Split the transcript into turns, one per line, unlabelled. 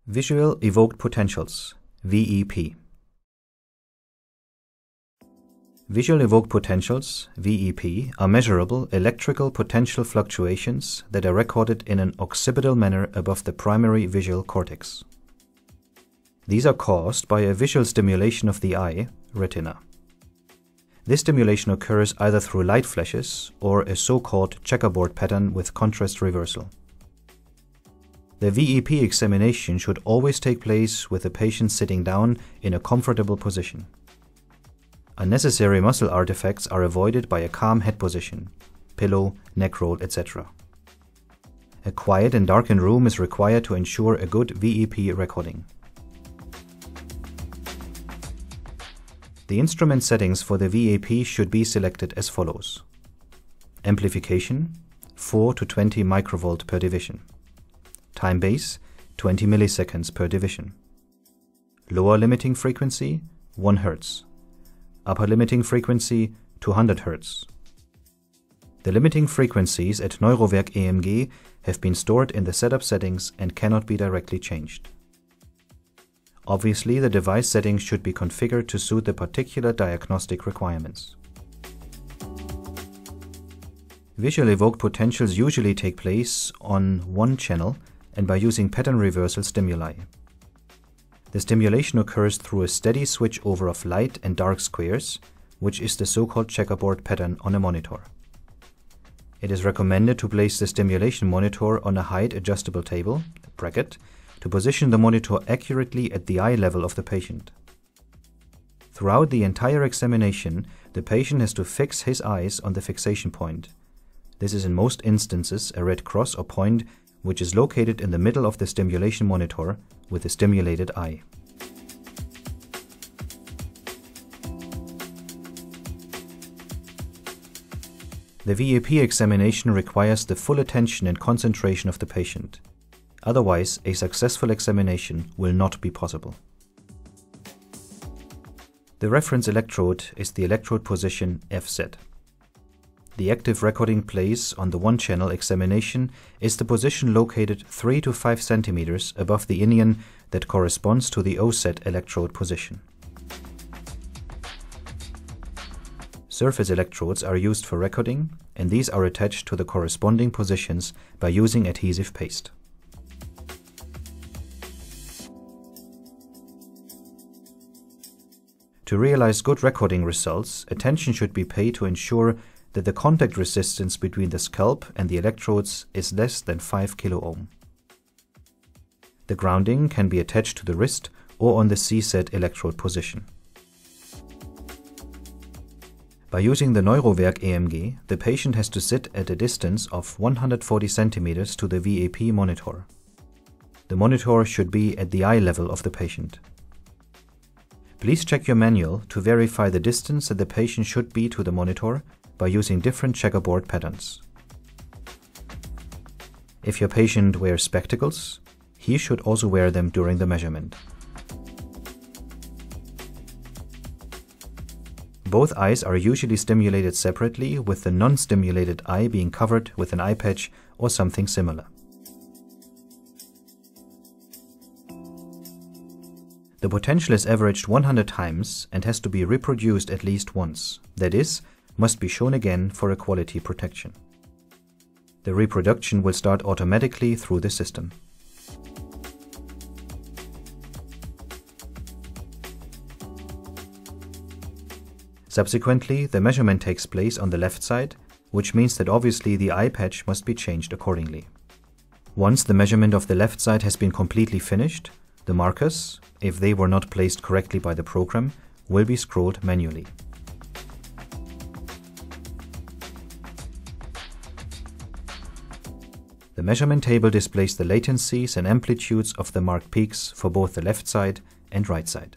Visual Evoked Potentials, VEP. Visual Evoked Potentials, VEP, are measurable electrical potential fluctuations that are recorded in an occipital manner above the primary visual cortex. These are caused by a visual stimulation of the eye, retina. This stimulation occurs either through light flashes or a so-called checkerboard pattern with contrast reversal. The VEP examination should always take place with the patient sitting down in a comfortable position. Unnecessary muscle artifacts are avoided by a calm head position, pillow, neck roll, etc. A quiet and darkened room is required to ensure a good VEP recording. The instrument settings for the VEP should be selected as follows. Amplification, 4 to 20 microvolt per division. Time base, 20 milliseconds per division. Lower limiting frequency, 1 Hz. Upper limiting frequency, 200 Hz. The limiting frequencies at Evoked EMG have been stored in the setup settings and cannot be directly changed. Obviously, the device settings should be configured to suit the particular diagnostic requirements. Visual evoked potentials usually take place on one channel and by using pattern reversal stimuli. The stimulation occurs through a steady switch over of light and dark squares, which is the so-called checkerboard pattern on a monitor. It is recommended to place the stimulation monitor on a height adjustable table, bracket, to position the monitor accurately at the eye level of the patient. Throughout the entire examination, the patient has to fix his eyes on the fixation point. This is in most instances a red cross or point which is located in the middle of the stimulation monitor with the stimulated eye. The VEP examination requires the full attention and concentration of the patient. Otherwise, a successful examination will not be possible. The reference electrode is the electrode position FZ. The active recording place on the one-channel examination is the position located 3 to 5 cm above the inion that corresponds to the OZ electrode position. Surface electrodes are used for recording, and these are attached to the corresponding positions by using adhesive paste. To realize good recording results, attention should be paid to ensure that the contact resistance between the scalp and the electrodes is less than 5 kΩ. The grounding can be attached to the wrist or on the CZ electrode position. By using the Evoked EMG, the patient has to sit at a distance of 140 cm to the VEP monitor. The monitor should be at the eye level of the patient. Please check your manual to verify the distance that the patient should be to the monitor by using different checkerboard patterns. If your patient wears spectacles, he should also wear them during the measurement. Both eyes are usually stimulated separately, with the non-stimulated eye being covered with an eye patch or something similar. The potential is averaged 100 times and has to be reproduced at least once, that is, must be shown again for a quality protection. The reproduction will start automatically through the system. Subsequently, the measurement takes place on the left side, which means that obviously the eye patch must be changed accordingly. Once the measurement of the left side has been completely finished, the markers, if they were not placed correctly by the program, will be scrolled manually. The measurement table displays the latencies and amplitudes of the marked peaks for both the left side and right side.